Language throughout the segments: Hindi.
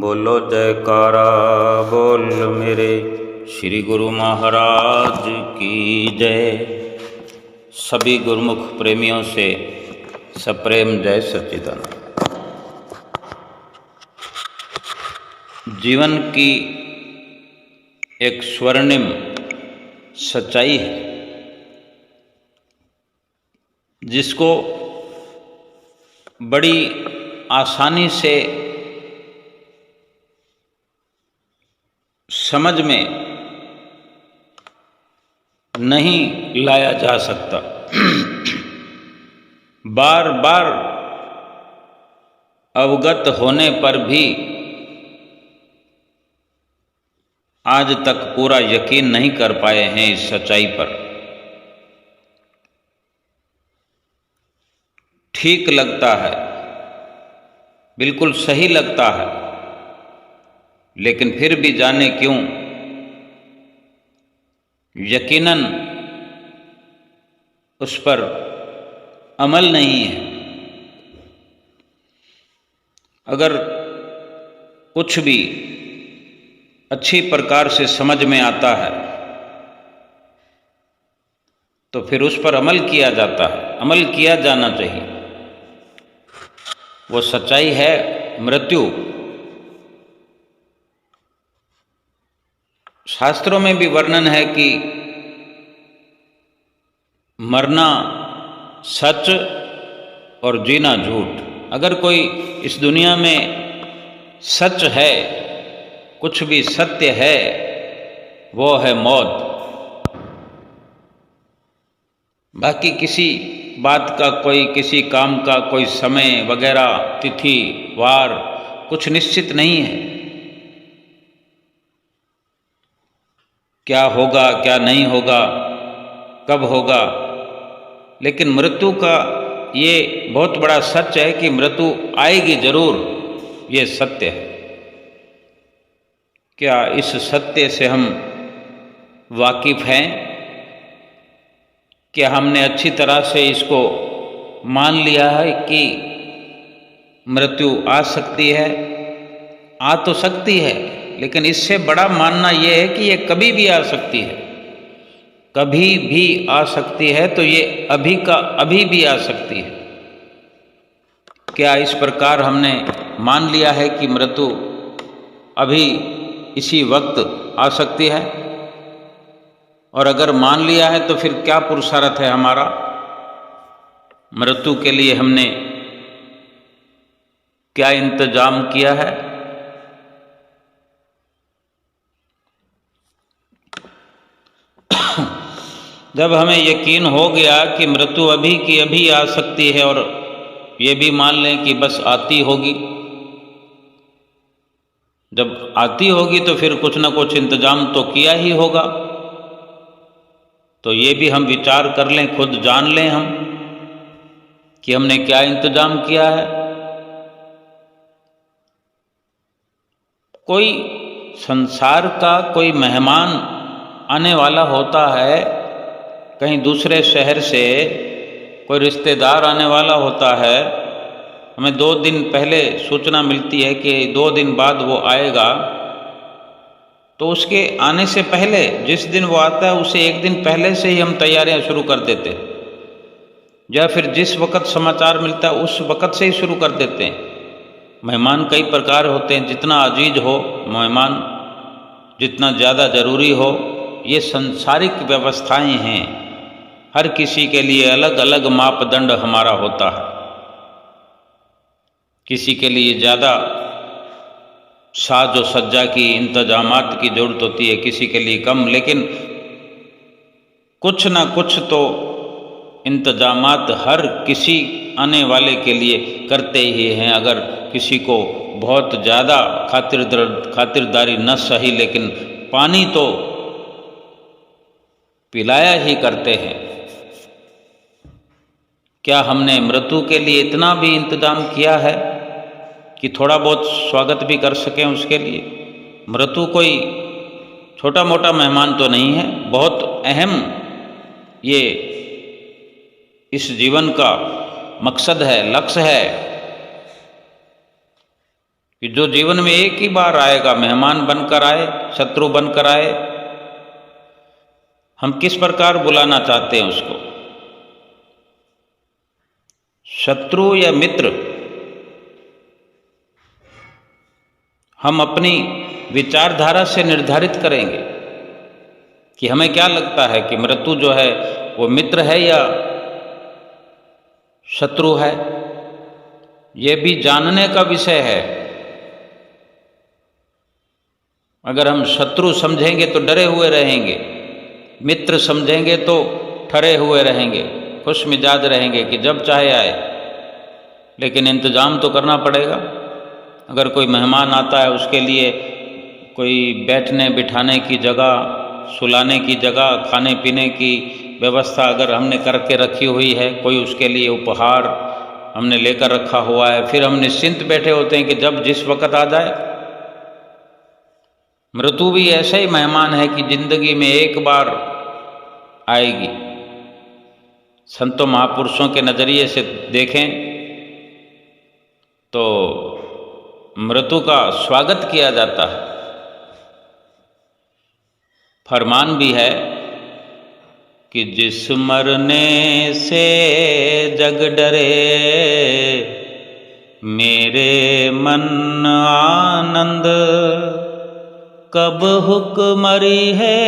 बोलो जयकारा बोल मेरे श्री गुरु महाराज की जय। सभी गुरुमुख प्रेमियों से सप्रेम जय सच्चिदानंद। जीवन की एक स्वर्णिम सच्चाई है जिसको बड़ी आसानी से समझ में नहीं लाया जा सकता। बार बार अवगत होने पर भी आज तक पूरा यकीन नहीं कर पाए हैं इस सच्चाई पर। ठीक लगता है, बिल्कुल सही लगता है, लेकिन फिर भी जाने क्यों यकीनन उस पर अमल नहीं है। अगर कुछ भी अच्छी प्रकार से समझ में आता है तो फिर उस पर अमल किया जाता है, अमल किया जाना चाहिए। वो सच्चाई है मृत्यु। शास्त्रों में भी वर्णन है कि मरना सच और जीना झूठ। अगर कोई इस दुनिया में सच है, कुछ भी सत्य है, वो है मौत। बाकी किसी बात का, कोई किसी काम का कोई समय वगैरह, तिथि वार कुछ निश्चित नहीं है। क्या होगा क्या नहीं होगा, कब होगा। लेकिन मृत्यु का ये बहुत बड़ा सच है कि मृत्यु आएगी जरूर, ये सत्य है। क्या इस सत्य से हम वाकिफ हैं? क्या हमने अच्छी तरह से इसको मान लिया है कि मृत्यु आ सकती है? आ तो सकती है, लेकिन इससे बड़ा मानना यह है कि ये कभी भी आ सकती है। कभी भी आ सकती है तो ये अभी का अभी भी आ सकती है। क्या इस प्रकार हमने मान लिया है कि मृत्यु अभी इसी वक्त आ सकती है? और अगर मान लिया है तो फिर क्या पुरुषार्थ है हमारा? मृत्यु के लिए हमने क्या इंतजाम किया है? जब हमें यकीन हो गया कि मृत्यु अभी की अभी आ सकती है और ये भी मान लें कि बस आती होगी, जब आती होगी तो फिर कुछ ना कुछ इंतजाम तो किया ही होगा। तो ये भी हम विचार कर लें, खुद जान लें हम कि हमने क्या इंतजाम किया है। कोई संसार का कोई मेहमान आने वाला होता है, कहीं दूसरे शहर से कोई रिश्तेदार आने वाला होता है, हमें 2 दिन पहले सूचना मिलती है कि 2 दिन बाद वो आएगा। तो उसके आने से पहले, जिस दिन वो आता है उसे 1 दिन पहले से ही हम तैयारियां शुरू कर देते हैं, या फिर जिस वक़्त समाचार मिलता है उस वक़्त से ही शुरू कर देते हैं। मेहमान कई प्रकार होते हैं, जितना अजीज हो मेहमान, जितना ज़्यादा ज़रूरी हो, ये संसारिक व्यवस्थाएं हैं। हर किसी के लिए अलग अलग मापदंड हमारा होता है। किसी के लिए ज़्यादा साज व सज्जा की इंतजामात की ज़रूरत होती है, किसी के लिए कम, लेकिन कुछ ना कुछ तो इंतजामात हर किसी आने वाले के लिए करते ही हैं। अगर किसी को बहुत ज़्यादा खातिरदारी न सही, लेकिन पानी तो पिलाया ही करते हैं। क्या हमने मृत्यु के लिए इतना भी इंतजाम किया है कि थोड़ा बहुत स्वागत भी कर सकें उसके लिए? मृत्यु कोई छोटा मोटा मेहमान तो नहीं है, बहुत अहम ये इस जीवन का मकसद है, लक्ष्य है। कि जो जीवन में एक ही बार आएगा, मेहमान बनकर आए, शत्रु बनकर आए, हम किस प्रकार बुलाना चाहते हैं उसको, शत्रु या मित्र। हम अपनी विचारधारा से निर्धारित करेंगे कि हमें क्या लगता है कि मृत्यु जो है वो मित्र है या शत्रु है। ये भी जानने का विषय है। अगर हम शत्रु समझेंगे तो डरे हुए रहेंगे, मित्र समझेंगे तो ठरे हुए रहेंगे, खुश मिजाज रहेंगे कि जब चाहे आए। लेकिन इंतज़ाम तो करना पड़ेगा। अगर कोई मेहमान आता है उसके लिए कोई बैठने बिठाने की जगह, सुलाने की जगह, खाने पीने की व्यवस्था अगर हमने करके रखी हुई है, कोई उसके लिए उपहार हमने लेकर रखा हुआ है, फिर हम निश्चिंत बैठे होते हैं कि जब जिस वक़्त आ जाए। मृत्यु भी ऐसा ही मेहमान है कि जिंदगी में एक बार आएगी। संतों महापुरुषों के नज़रिए से देखें तो मृत्यु का स्वागत किया जाता है। फरमान भी है कि जिस मरने से जग डरे, मेरे मन आनंद, कब हुक्मरी है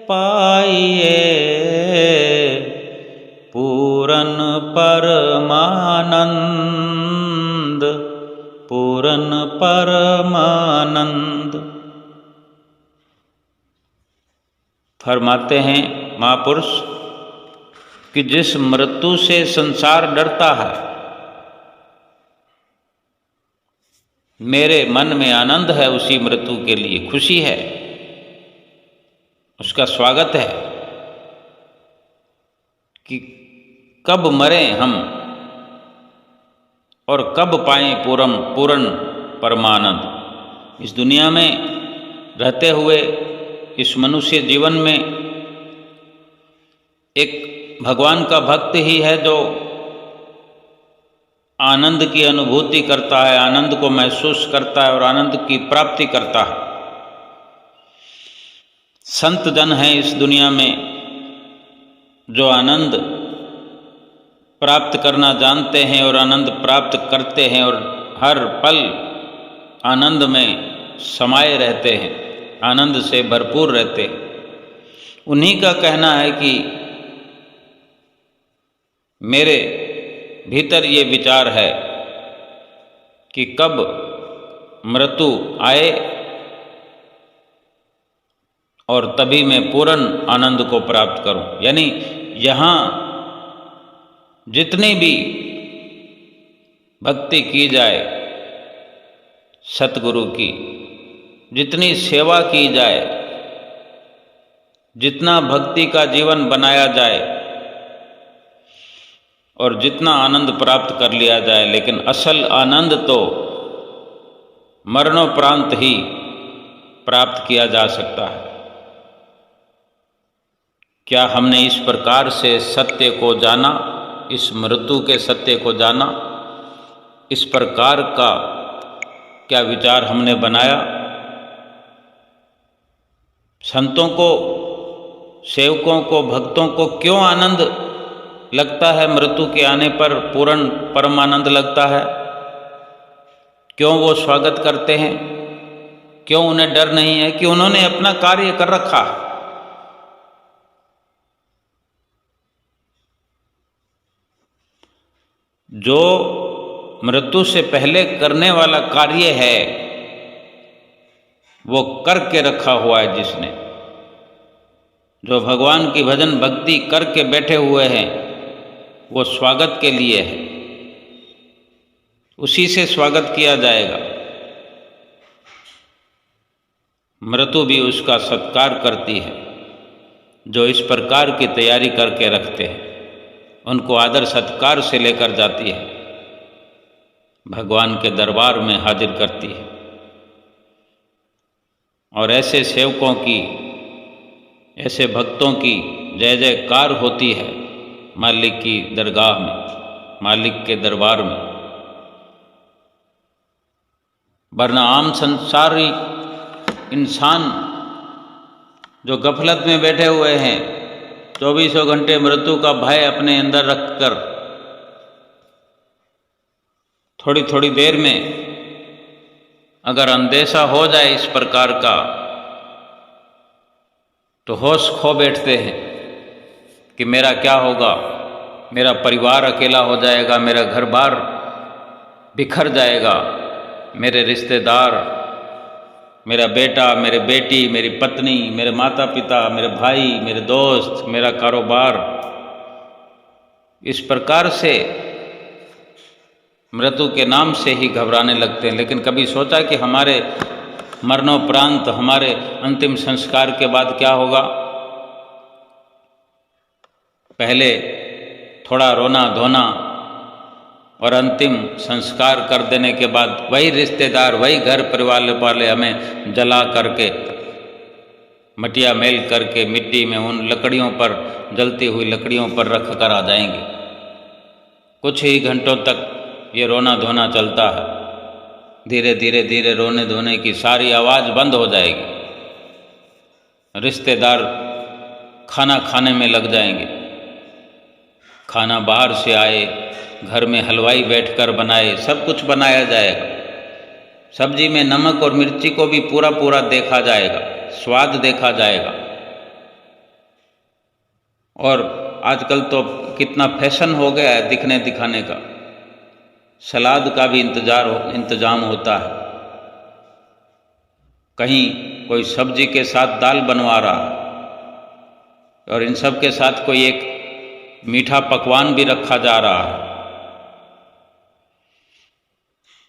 पाइए, पूरन परमानंद, पूरन परमानंद। फरमाते हैं महापुरुष कि जिस मृत्यु से संसार डरता है, मेरे मन में आनंद है, उसी मृत्यु के लिए खुशी है, उसका स्वागत है कि कब मरें हम और कब पाएं पूर्ण परमानंद। इस दुनिया में रहते हुए इस मनुष्य जीवन में एक भगवान का भक्त ही है जो आनंद की अनुभूति करता है, आनंद को महसूस करता है और आनंद की प्राप्ति करता है। संत जन हैं इस दुनिया में जो आनंद प्राप्त करना जानते हैं और आनंद प्राप्त करते हैं और हर पल आनंद में समाये रहते हैं, आनंद से भरपूर रहते हैं। उन्हीं का कहना है कि मेरे भीतर ये विचार है कि कब मृत्यु आए और तभी मैं पूर्ण आनंद को प्राप्त करूं। यानी यहाँ जितनी भी भक्ति की जाए सतगुरु की, जितनी सेवा की जाए, जितना भक्ति का जीवन बनाया जाए और जितना आनंद प्राप्त कर लिया जाए, लेकिन असल आनंद तो मरणोपरांत ही प्राप्त किया जा सकता है। क्या हमने इस प्रकार से सत्य को जाना, इस मृत्यु के सत्य को जाना? इस प्रकार का क्या विचार हमने बनाया? संतों को, सेवकों को, भक्तों को क्यों आनंद लगता है? मृत्यु के आने पर पूर्ण परमानंद लगता है। क्यों वो स्वागत करते हैं? क्यों उन्हें डर नहीं है? कि उन्होंने अपना कार्य कर रखा है। जो मृत्यु से पहले करने वाला कार्य है वो करके रखा हुआ है जिसने, जो भगवान की भजन भक्ति करके बैठे हुए हैं वो स्वागत के लिए है, उसी से स्वागत किया जाएगा। मृत्यु भी उसका सत्कार करती है। जो इस प्रकार की तैयारी करके रखते हैं उनको आदर सत्कार से लेकर जाती है, भगवान के दरबार में हाजिर करती है। और ऐसे सेवकों की, ऐसे भक्तों की जय जयकार होती है मालिक की दरगाह में, मालिक के दरबार में। वरना आम संसारी इंसान जो गफलत में बैठे हुए हैं, 24 घंटे मृत्यु का भय अपने अंदर रखकर थोड़ी थोड़ी देर में अगर अंदेशा हो जाए इस प्रकार का तो होश खो बैठते हैं कि मेरा क्या होगा, मेरा परिवार अकेला हो जाएगा, मेरा घर बार बिखर जाएगा, मेरे रिश्तेदार, मेरा बेटा, मेरी बेटी, मेरी पत्नी, मेरे माता पिता, मेरे भाई, मेरे दोस्त, मेरा कारोबार। इस प्रकार से मृत्यु के नाम से ही घबराने लगते हैं। लेकिन कभी सोचा कि हमारे मरणोपरांत, हमारे अंतिम संस्कार के बाद क्या होगा? पहले थोड़ा रोना धोना और अंतिम संस्कार कर देने के बाद वही रिश्तेदार, वही घर परिवार वाले हमें जला करके, मटिया मेल करके मिट्टी में उन लकड़ियों पर, जलती हुई लकड़ियों पर रख कर आ जाएंगे। कुछ ही घंटों तक ये रोना धोना चलता है। धीरे धीरे धीरे रोने धोने की सारी आवाज़ बंद हो जाएगी। रिश्तेदार खाना खाने में लग जाएंगे। खाना बाहर से आए, घर में हलवाई बैठकर बनाए, सब कुछ बनाया जाएगा। सब्जी में नमक और मिर्ची को भी पूरा पूरा देखा जाएगा, स्वाद देखा जाएगा। और आजकल तो कितना फैशन हो गया है दिखने दिखाने का। सलाद का भी इंतजाम होता है। कहीं कोई सब्जी के साथ दाल बनवा रहा है और इन सब के साथ कोई एक मीठा पकवान भी रखा जा रहा है।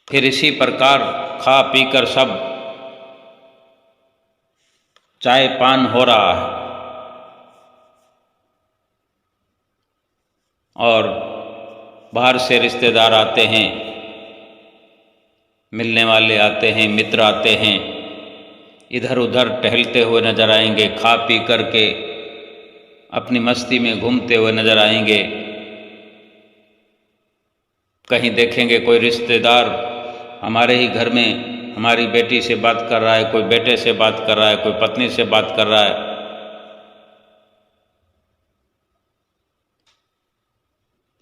फिर इसी प्रकार खा पीकर सब चाय पान हो रहा है और बाहर से रिश्तेदार आते हैं, मिलने वाले आते हैं, मित्र आते हैं, इधर उधर टहलते हुए नजर आएंगे, खा पी करके अपनी मस्ती में घूमते हुए नजर आएंगे। कहीं देखेंगे कोई रिश्तेदार हमारे ही घर में हमारी बेटी से बात कर रहा है, कोई बेटे से बात कर रहा है, कोई पत्नी से बात कर रहा है।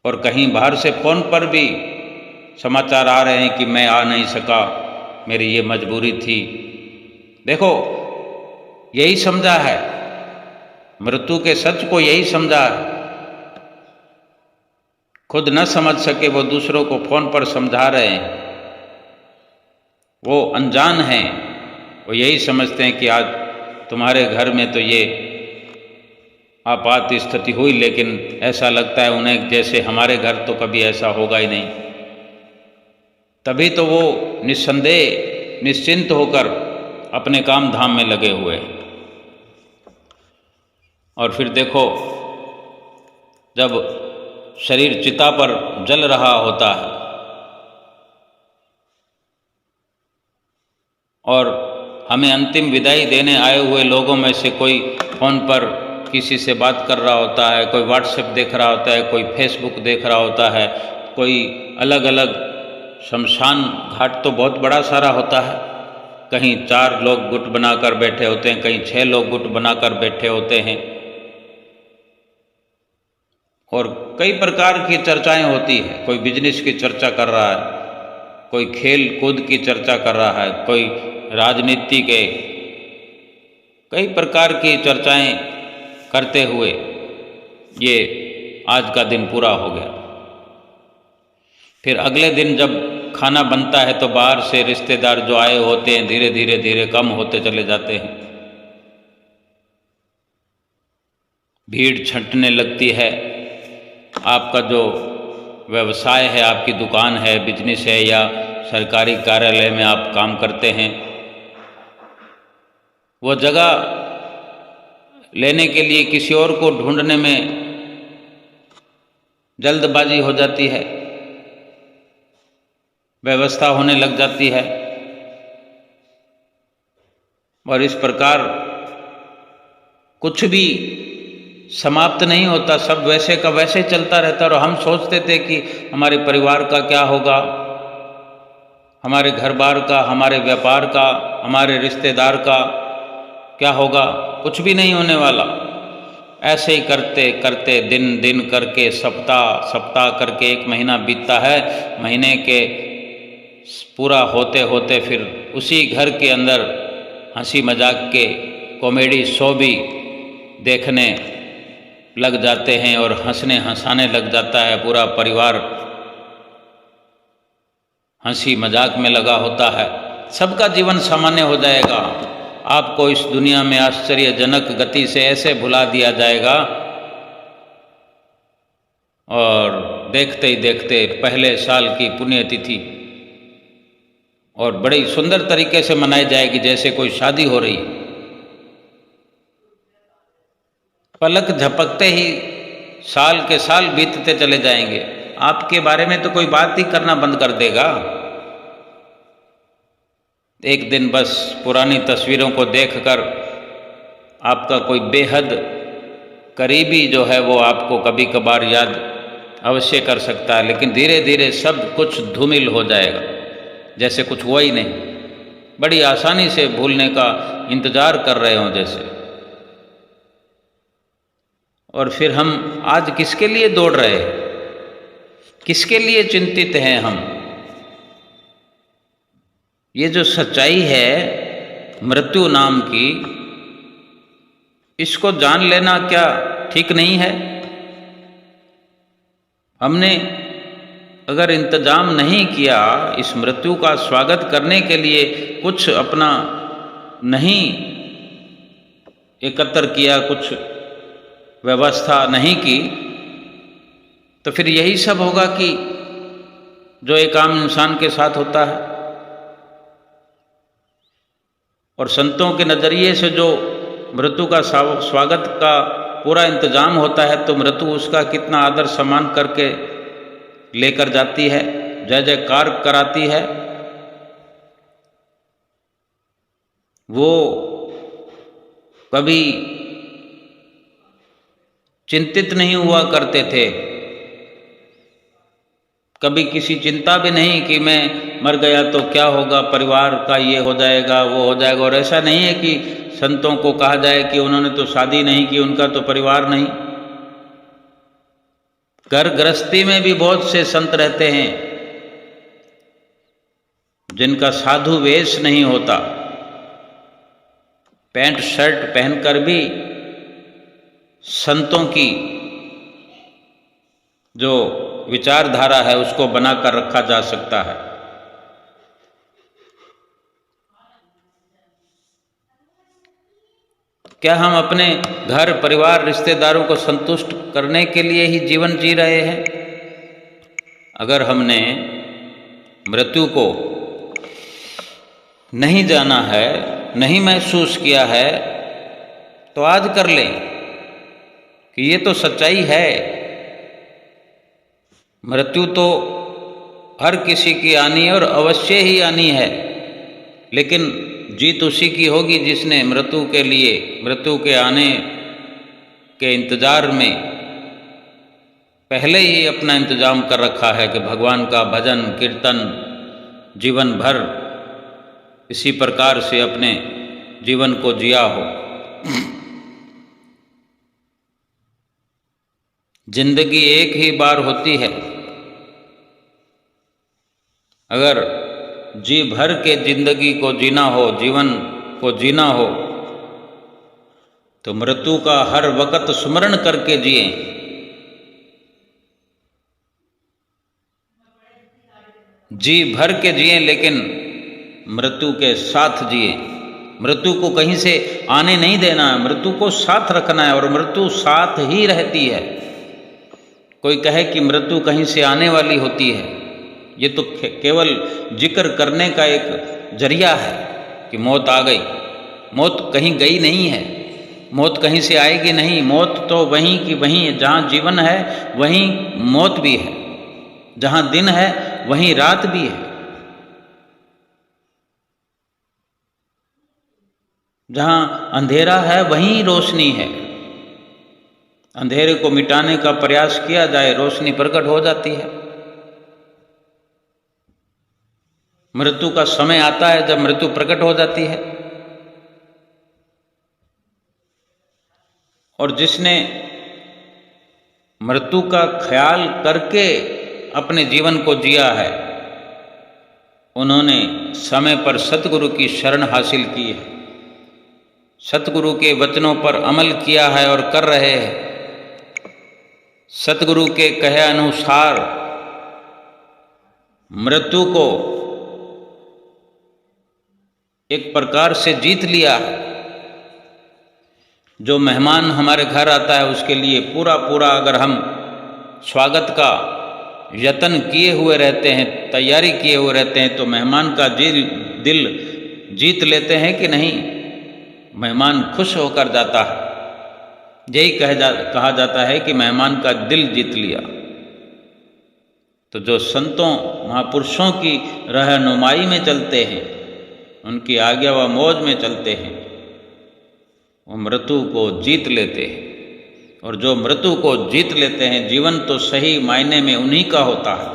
और कहीं बाहर से फ़ोन पर भी समाचार आ रहे हैं कि मैं आ नहीं सका, मेरी ये मजबूरी थी। देखो, यही समझा है, मृत्यु के सच को यही समझा है। खुद न समझ सके वो दूसरों को फ़ोन पर समझा रहे हैं। वो अनजान हैं, वो यही समझते हैं कि आज तुम्हारे घर में तो ये आपात स्थिति हुई, लेकिन ऐसा लगता है उन्हें जैसे हमारे घर तो कभी ऐसा होगा ही नहीं। तभी तो वो निस्संदेह निश्चिंत होकर अपने काम धाम में लगे हुए हैं। और फिर देखो, जब शरीर चिता पर जल रहा होता है और हमें अंतिम विदाई देने आए हुए लोगों में से कोई फ़ोन पर किसी से बात कर रहा होता है, कोई व्हाट्सएप देख रहा होता है, कोई फेसबुक देख रहा होता है, कोई अलग अलग शमशान घाट तो बहुत बड़ा सारा होता है। कहीं 4 लोग गुट बनाकर बैठे होते हैं, कहीं 6 लोग गुट बनाकर बैठे होते हैं और कई प्रकार की चर्चाएं होती है। कोई बिजनेस की चर्चा कर रहा है, कोई खेल कूद की चर्चा कर रहा है, कोई राजनीति के, कई प्रकार की चर्चाएं करते हुए ये आज का दिन पूरा हो गया। फिर अगले दिन जब खाना बनता है तो बाहर से रिश्तेदार जो आए होते हैं धीरे धीरे धीरे कम होते चले जाते हैं। भीड़ छंटने लगती है। आपका जो व्यवसाय है, आपकी दुकान है, बिजनेस है या सरकारी कार्यालय में आप काम करते हैं, वो जगह लेने के लिए किसी और को ढूंढने में जल्दबाजी हो जाती है, व्यवस्था होने लग जाती है और इस प्रकार कुछ भी समाप्त नहीं होता। सब वैसे का वैसे चलता रहता और हम सोचते थे कि हमारे परिवार का क्या होगा, हमारे घर बार का, हमारे व्यापार का, हमारे रिश्तेदार का क्या होगा? कुछ भी नहीं होने वाला। ऐसे ही करते करते दिन दिन करके सप्ताह सप्ताह करके एक महीना बीतता है। महीने के पूरा होते होते फिर उसी घर के अंदर हंसी मजाक के कॉमेडी शो भी देखने लग जाते हैं और हंसाने लग जाता है। पूरा परिवार हंसी मजाक में लगा होता है। सबका जीवन सामान्य हो जाएगा। आपको इस दुनिया में आश्चर्यजनक गति से ऐसे भुला दिया जाएगा और देखते ही देखते पहले साल की पुण्यतिथि और बड़ी सुंदर तरीके से मनाई जाएगी, जैसे कोई शादी हो रही। पलक झपकते ही साल के साल बीतते चले जाएंगे। आपके बारे में तो कोई बात ही करना बंद कर देगा। एक दिन बस पुरानी तस्वीरों को देखकर आपका कोई बेहद करीबी जो है वो आपको कभी कभार याद अवश्य कर सकता है, लेकिन धीरे धीरे सब कुछ धूमिल हो जाएगा, जैसे कुछ हुआ ही नहीं। बड़ी आसानी से भूलने का इंतजार कर रहे हों जैसे। और फिर हम आज किसके लिए दौड़ रहे हैं? किसके लिए चिंतित हैं हम? ये जो सच्चाई है मृत्यु नाम की, इसको जान लेना क्या ठीक नहीं है? हमने अगर इंतजाम नहीं किया इस मृत्यु का स्वागत करने के लिए, कुछ अपना नहीं एकत्र किया, कुछ व्यवस्था नहीं की, तो फिर यही सब होगा कि जो एक आम इंसान के साथ होता है। और संतों के नज़रिए से जो मृत्यु का स्वागत का पूरा इंतजाम होता है, तो मृत्यु उसका कितना आदर सम्मान करके लेकर जाती है, जय जयकार कराती है। वो कभी चिंतित नहीं हुआ करते थे, कभी किसी चिंता भी नहीं कि मैं मर गया तो क्या होगा, परिवार का ये हो जाएगा वो हो जाएगा। और ऐसा नहीं है कि संतों को कहा जाए कि उन्होंने तो शादी नहीं की, उनका तो परिवार नहीं। घर गृहस्थी में भी बहुत से संत रहते हैं जिनका साधु वेश नहीं होता, पैंट शर्ट पहनकर भी संतों की जो विचारधारा है उसको बनाकर रखा जा सकता है। क्या हम अपने घर परिवार रिश्तेदारों को संतुष्ट करने के लिए ही जीवन जी रहे हैं? अगर हमने मृत्यु को नहीं जाना है, नहीं महसूस किया है, तो आज कर लें कि ये तो सच्चाई है। मृत्यु तो हर किसी की आनी है और अवश्य ही आनी है, लेकिन जीत उसी की होगी जिसने मृत्यु के लिए, मृत्यु के आने के इंतजार में पहले ही अपना इंतजाम कर रखा है कि भगवान का भजन कीर्तन जीवन भर इसी प्रकार से अपने जीवन को जिया हो। जिंदगी एक ही बार होती है। अगर जी भर के जिंदगी को जीना हो, जीवन को जीना हो, तो मृत्यु का हर वक्त स्मरण करके जिए। जी भर के जिए, लेकिन मृत्यु के साथ जिए। मृत्यु को कहीं से आने नहीं देना है, मृत्यु को साथ रखना है और मृत्यु साथ ही रहती है। कोई कहे कि मृत्यु कहीं से आने वाली होती है, ये तो केवल जिक्र करने का एक जरिया है कि मौत आ गई। मौत कहीं गई नहीं है, मौत कहीं से आएगी नहीं। मौत तो वहीं की वहीं है। जहाँ जीवन है वहीं मौत भी है, जहाँ दिन है वहीं रात भी है, जहाँ अंधेरा है वहीं रोशनी है। अंधेरे को मिटाने का प्रयास किया जाए, रोशनी प्रकट हो जाती है। मृत्यु का समय आता है जब मृत्यु प्रकट हो जाती है। और जिसने मृत्यु का ख्याल करके अपने जीवन को जिया है, उन्होंने समय पर सतगुरु की शरण हासिल की है, सतगुरु के वचनों पर अमल किया है और कर रहे हैं। सतगुरु के कहे अनुसार मृत्यु को एक प्रकार से जीत लिया है। जो मेहमान हमारे घर आता है उसके लिए पूरा पूरा अगर हम स्वागत का यत्न किए हुए रहते हैं, तैयारी किए हुए रहते हैं, तो मेहमान का दिल जीत लेते हैं कि नहीं? मेहमान खुश होकर जाता है। यही कहा जाता है कि मेहमान का दिल जीत लिया। तो जो संतों महापुरुषों की रहनुमाई में चलते हैं, उनकी आज्ञा व मौज में चलते हैं, वो मृत्यु को जीत लेते हैं। और जो मृत्यु को जीत लेते हैं, जीवन तो सही मायने में उन्हीं का होता है।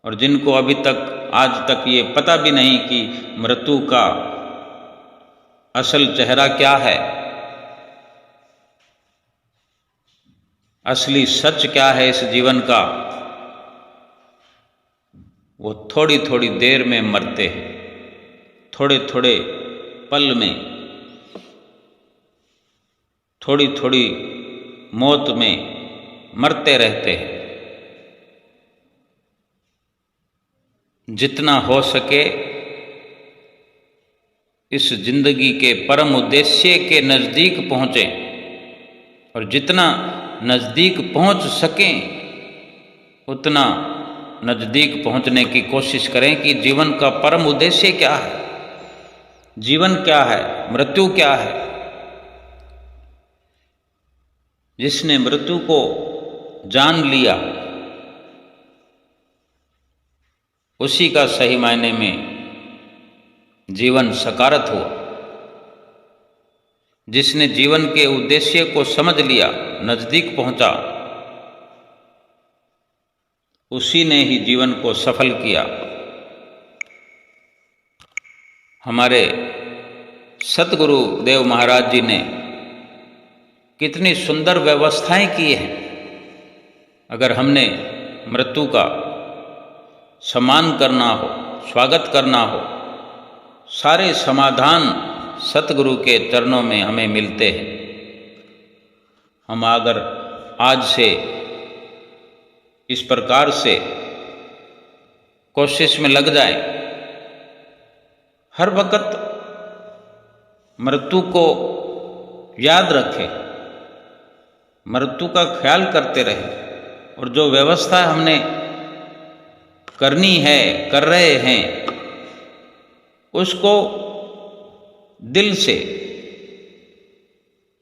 और जिनको अभी तक आज तक ये पता भी नहीं कि मृत्यु का असल चेहरा क्या है, असली सच क्या है इस जीवन का, वो थोड़ी थोड़ी देर में मरते हैं, थोड़े थोड़े पल में, थोड़ी थोड़ी मौत में मरते रहते हैं। जितना हो सके इस जिंदगी के परम उद्देश्य के नज़दीक पहुँचें, और जितना नज़दीक पहुँच सकें उतना नज़दीक पहुँचने की कोशिश करें कि जीवन का परम उद्देश्य क्या है, जीवन क्या है, मृत्यु क्या है। जिसने मृत्यु को जान लिया उसी का सही मायने में जीवन सकारत हुआ। जिसने जीवन के उद्देश्य को समझ लिया, नज़दीक पहुंचा, उसी ने ही जीवन को सफल किया। हमारे सतगुरु देव महाराज जी ने कितनी सुंदर व्यवस्थाएं की हैं। अगर हमने मृत्यु का सम्मान करना हो, स्वागत करना हो, सारे समाधान सतगुरु के चरणों में हमें मिलते हैं। हम अगर आज से इस प्रकार से कोशिश में लग जाए, हर वक्त मृत्यु को याद रखें, मृत्यु का ख्याल करते रहे, और जो व्यवस्था हमने करनी है, कर रहे हैं, उसको दिल से,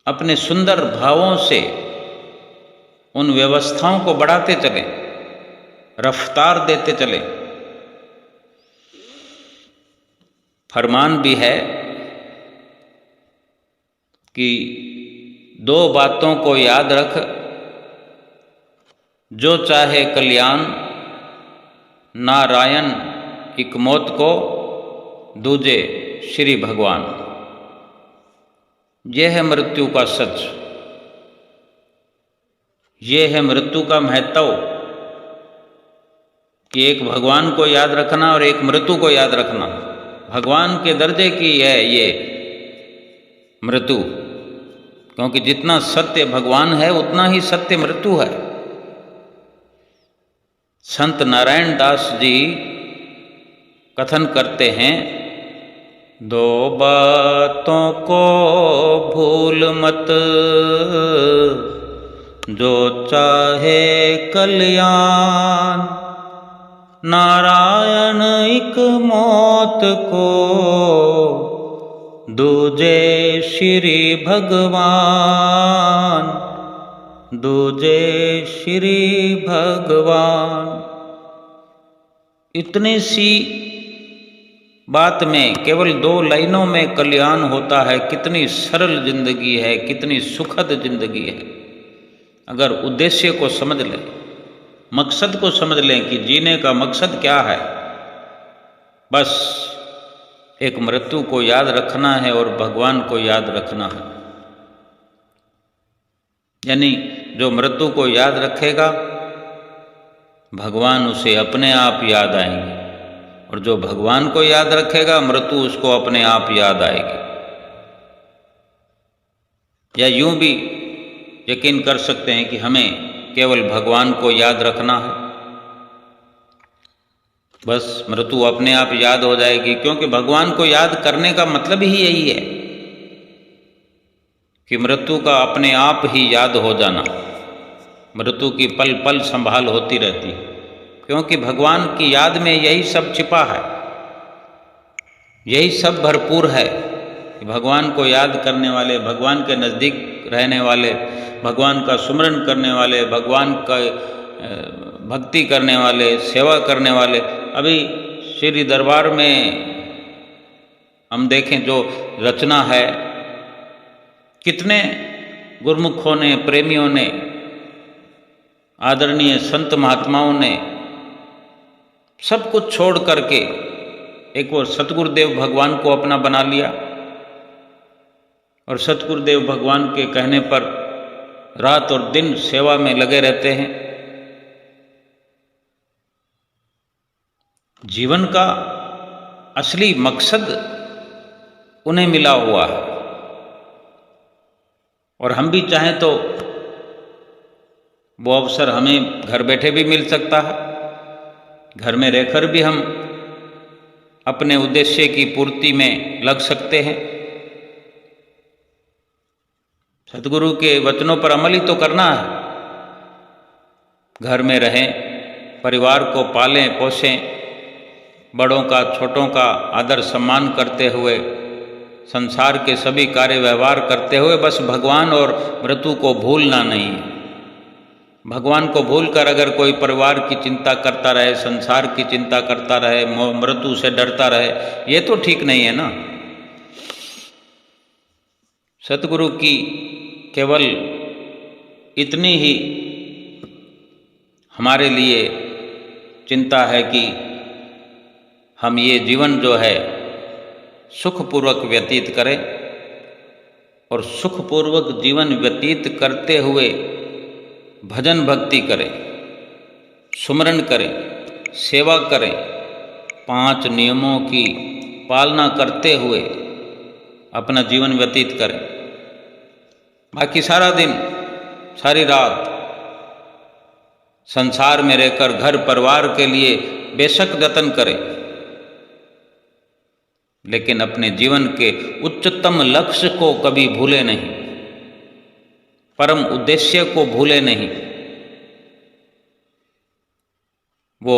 अपने सुंदर भावों से उन व्यवस्थाओं को बढ़ाते चलें, रफ्तार देते चलें। फरमान भी है कि दो बातों को याद रख, जो चाहे कल्याण, नारायण एक मौत को, दूजे श्री भगवान। यह है मृत्यु का सच, यह है मृत्यु का महत्व कि एक भगवान को याद रखना और एक मृत्यु को याद रखना। भगवान के दर्जे की है ये मृत्यु, क्योंकि जितना सत्य भगवान है उतना ही सत्य मृत्यु है। संत नारायण दास जी कथन करते हैं, दो बातों को भूल मत, जो चाहे कल्याण, नारायण एक मौत को, दूजे श्री भगवान, दूजे श्री भगवान। इतनी सी बात में, केवल दो लाइनों में कल्याण होता है। कितनी सरल जिंदगी है, कितनी सुखद जिंदगी है। अगर उद्देश्य को समझ लें, मकसद को समझ लें कि जीने का मकसद क्या है, बस एक मृत्यु को याद रखना है और भगवान को याद रखना है। यानी जो मृत्यु को याद रखेगा भगवान उसे अपने आप याद आएंगे, और जो भगवान को याद रखेगा मृत्यु उसको अपने आप याद आएगी। या यूं भी यकीन कर सकते हैं कि हमें केवल भगवान को याद रखना है, बस मृत्यु अपने आप याद हो जाएगी। क्योंकि भगवान को याद करने का मतलब ही यही है कि मृत्यु का अपने आप ही याद हो जाना, मृत्यु की पल पल संभाल होती रहती है। क्योंकि भगवान की याद में यही सब छिपा है, यही सब भरपूर है कि भगवान को याद करने वाले, भगवान के नज़दीक रहने वाले, भगवान का सुमरन करने वाले, भगवान का भक्ति करने वाले, सेवा करने वाले। अभी श्री दरबार में हम देखें जो रचना है, कितने गुरमुखों ने, प्रेमियों ने, आदरणीय संत महात्माओं ने सब कुछ छोड़ करके एक और सतगुरुदेव भगवान को अपना बना लिया, और सतगुरुदेव भगवान के कहने पर रात और दिन सेवा में लगे रहते हैं। जीवन का असली मकसद उन्हें मिला हुआ है, और हम भी चाहें तो वो अवसर हमें घर बैठे भी मिल सकता है। घर में रहकर भी हम अपने उद्देश्य की पूर्ति में लग सकते हैं। सतगुरु के वचनों पर अमल ही तो करना है। घर में रहें, परिवार को पालें पोसें, बड़ों का छोटों का आदर सम्मान करते हुए, संसार के सभी कार्य व्यवहार करते हुए बस भगवान और मृत्यु को भूलना नहीं है। भगवान को भूलकर अगर कोई परिवार की चिंता करता रहे, संसार की चिंता करता रहे, मृत्यु से डरता रहे, ये तो ठीक नहीं है ना। सतगुरु की केवल इतनी ही हमारे लिए चिंता है कि हम ये जीवन जो है सुखपूर्वक व्यतीत करें, और सुखपूर्वक जीवन व्यतीत करते हुए भजन भक्ति करें, सुमरन करें, सेवा करें, 5 नियमों की पालना करते हुए अपना जीवन व्यतीत करें। बाकी सारा दिन, सारी रात संसार में रहकर घर परिवार के लिए बेशक जतन करें, लेकिन अपने जीवन के उच्चतम लक्ष्य को कभी भूले नहीं, परम उद्देश्य को भूले नहीं। वो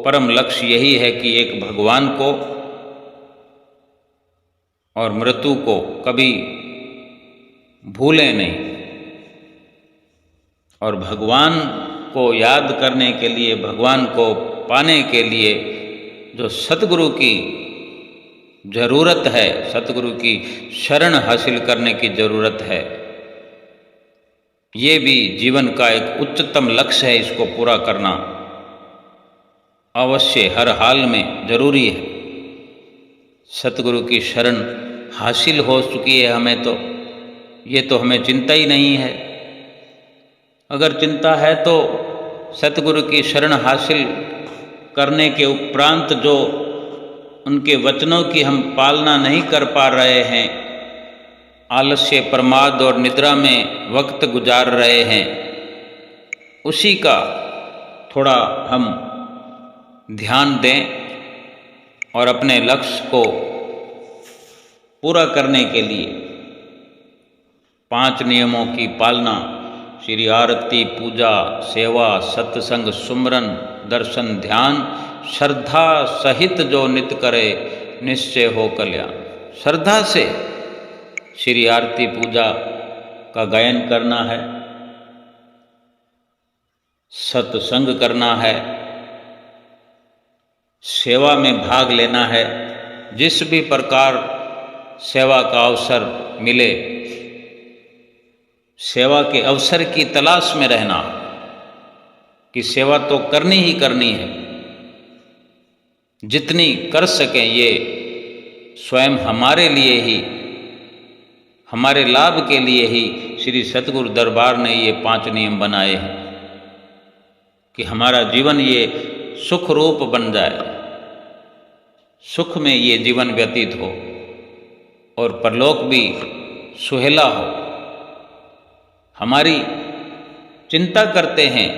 परम लक्ष्य यही है कि एक भगवान को और मृत्यु को कभी भूले नहीं, और भगवान को याद करने के लिए, भगवान को पाने के लिए जो सतगुरु की जरूरत है, सतगुरु की शरण हासिल करने की जरूरत है, ये भी जीवन का एक उच्चतम लक्ष्य है। इसको पूरा करना अवश्य हर हाल में जरूरी है। सतगुरु की शरण हासिल हो चुकी है हमें, तो ये तो हमें चिंता ही नहीं है। अगर चिंता है तो सतगुरु की शरण हासिल करने के उपरांत जो उनके वचनों की हम पालना नहीं कर पा रहे हैं, आलस्य, प्रमाद और निद्रा में वक्त गुजार रहे हैं, उसी का थोड़ा हम ध्यान दें और अपने लक्ष्य को पूरा करने के लिए 5 नियमों की पालना, श्री आरती, पूजा, सेवा, सत्संग, सुमरन, दर्शन, ध्यान, श्रद्धा सहित जो नित करे निश्चय हो कल्याण। श्रद्धा से श्री आरती पूजा का गायन करना है, सत्संग करना है, सेवा में भाग लेना है। जिस भी प्रकार सेवा का अवसर मिले, सेवा के अवसर की तलाश में रहना कि सेवा तो करनी ही करनी है। जितनी कर सकें ये स्वयं हमारे लिए ही, हमारे लाभ के लिए ही श्री सतगुरु दरबार ने ये 5 नियम बनाए हैं कि हमारा जीवन ये सुख रूप बन जाए, सुख में ये जीवन व्यतीत हो और परलोक भी सुहेला हो। हमारी चिंता करते हैं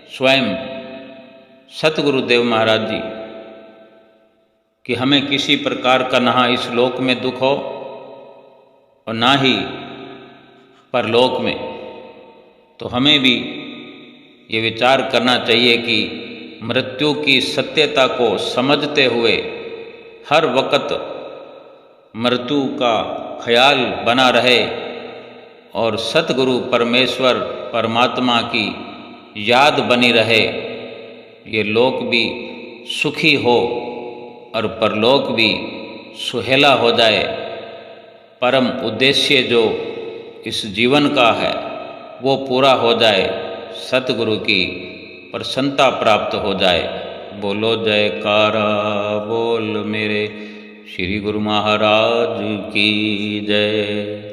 स्वयं सतगुरुदेव महाराज जी कि हमें किसी प्रकार का ना इस लोक में दुख हो और ना ही परलोक में। तो हमें भी ये विचार करना चाहिए कि मृत्यु की सत्यता को समझते हुए हर वक्त मृत्यु का ख्याल बना रहे और सतगुरु परमेश्वर परमात्मा की याद बनी रहे। ये लोक भी सुखी हो और परलोक भी सुहेला हो जाए। परम उद्देश्य जो इस जीवन का है वो पूरा हो जाए, सतगुरु की प्रसन्नता प्राप्त हो जाए। बोलो जयकारा बोल मेरे श्री गुरु महाराज की जय।